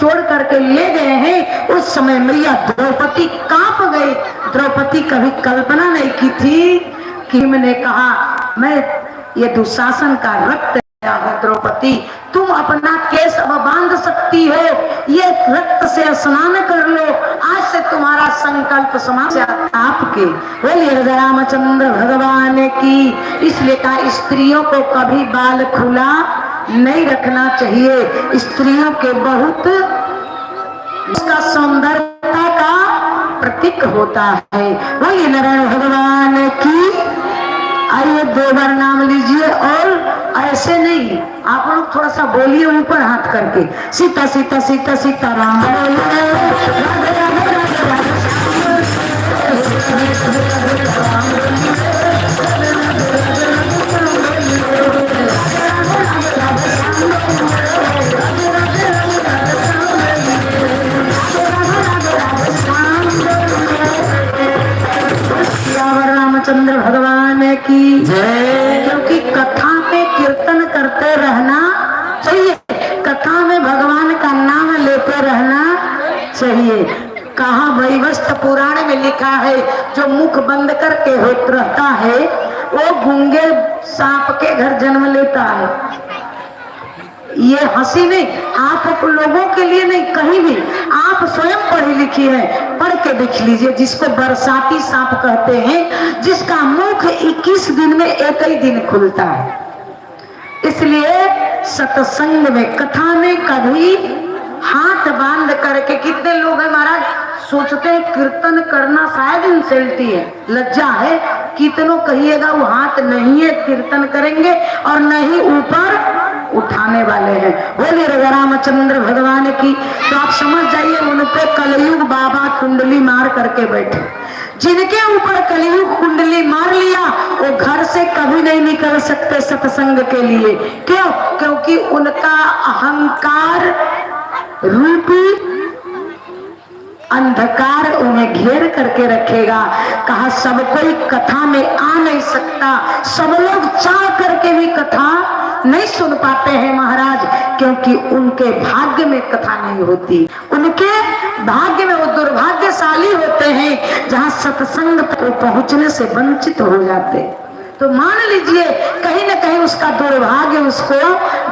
निचोड़ करके ले गए हैं, उस समय मैया द्रौपदी कांप गई। द्रौपदी कभी कल्पना नहीं की थी कि मैंने कहा मैं ये दुशासन का रक्त है। द्रौपदी तुम अपना केस अब बांध सकती हो, ये रक्त से स्नान कर लो, आज से तुम्हारा संकल्प समाज आपके। बोलिए रामचंद्र भगवान की। इसलिए कहा स्त्रियों को कभी बाल खुला नहीं रखना चाहिए। स्त्रियों के बहुत उसका सौंदर्यता का प्रतीक होता है। बोलिए नारायण भगवान की। आइए 2 बार नाम लीजिए और ऐसे नहीं, आप लोग थोड़ा सा बोलिए ऊपर हाथ करके, सीता सीता सीता सीता राम रामचंद्र भगवान की जय। क्योंकि कथा में कीर्तन करते रहना चाहिए, कथा में भगवान का नाम लेते रहना चाहिए। कहा वैवस्त पुराण में लिखा है, जो मुख बंद करके होत रहता है वो गूंगे सांप के घर जन्म लेता है। ये हंसी नहीं, आप लोगों के लिए नहीं, कहीं भी आप स्वयं पढ़ी लिखी है, पढ़ के देख लीजिए। जिसको बरसाती सांप कहते हैं, जिसका मुख 21 दिन में एक ही दिन खुलता है। इसलिए सत्संग में कथा में कभी हाथ बांध करके, कितने लोग हैं महाराज सोचते हैं कीर्तन करना शायद इंसल्टी है, लज्जा है, कितनों कहिएगा वो हाथ नहीं है कीर्तन करेंगे और नहीं ऊपर उठाने वाले हैं। बोलिए रामचंद्र भगवान की। तो आप समझ जाइए उन पे कलयुग बाबा कुंडली मार करके बैठे। जिनके ऊपर कलयुग कुंडली मार लिया वो घर से कभी नहीं निकल सकते सत्संग के लिए। क्यों? क्योंकि उनका अहंकार रूपी अंधकार उन्हें घेर करके रखेगा। कहा सब कोई कथा में आ नहीं सकता, सब लोग चाह करके भी कथा नहीं सुन पाते हैं महाराज, क्योंकि उनके भाग्य में कथा नहीं होती। उनके भाग्य में वो दुर्भाग्यशाली होते हैं जहां सत्संग तक पहुंचने से वंचित हो जाते। तो मान लीजिए कहीं ना कहीं उसका दुर्भाग्य उसको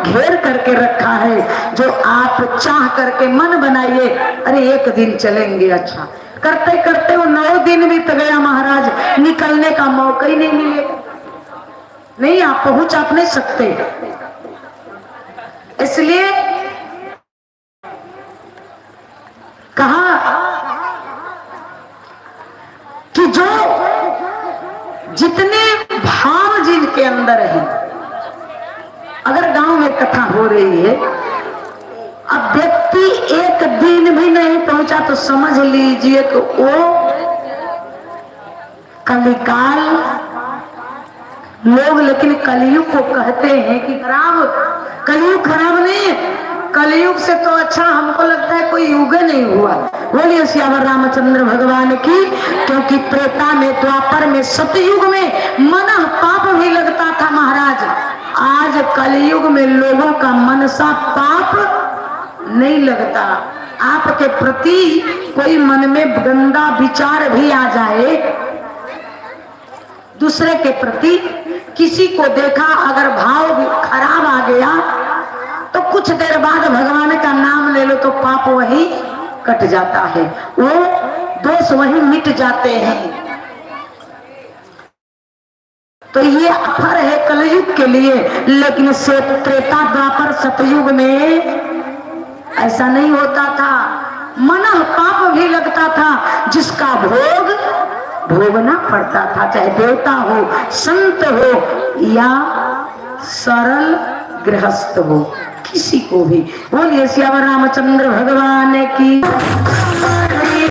घेर करके रखा है। जो आप चाह करके मन बनाइए, अरे एक दिन चलेंगे, अच्छा करते करते वो 9 दिन बीत गया महाराज, निकलने का मौका ही नहीं मिलेगा। नहीं, आप पहुंच आप नहीं सकते। इसलिए कहा कि जो जितने भाव जिनके अंदर है, अगर गांव में कथा हो रही है, अब व्यक्ति एक दिन भी नहीं पहुंचा तो समझ लीजिए कि वो कलिकाल लोग, लेकिन कलयुग को कहते हैं कि खराब, कलयुग खराब नहीं है। कलयुग से तो अच्छा हमको लगता है कोई युग नहीं हुआ। बोलिए श्यावर रामचंद्र भगवान की। क्योंकि त्रेता में, द्वापर में, सतयुग में मन पाप भी लगता था महाराज। आज कलयुग में लोगों का मनसा पाप नहीं लगता। आपके प्रति कोई मन में गंदा विचार भी आ जाए, दूसरे के प्रति किसी को देखा अगर भाव खराब आ गया तो कुछ देर बाद भगवान का नाम ले लो तो पाप वही कट जाता है, वो दोष वही मिट जाते हैं। तो ये अफर है कलयुग के लिए, लेकिन त्रेता द्वापर सतयुग में ऐसा नहीं होता था। मन पाप भी लगता था, जिसका भोग भोगना पड़ता था, चाहे देवता हो, संत हो या सरल गृहस्थ हो, किसी को भी। बोलिए श्यावर रामचंद्र भगवान की।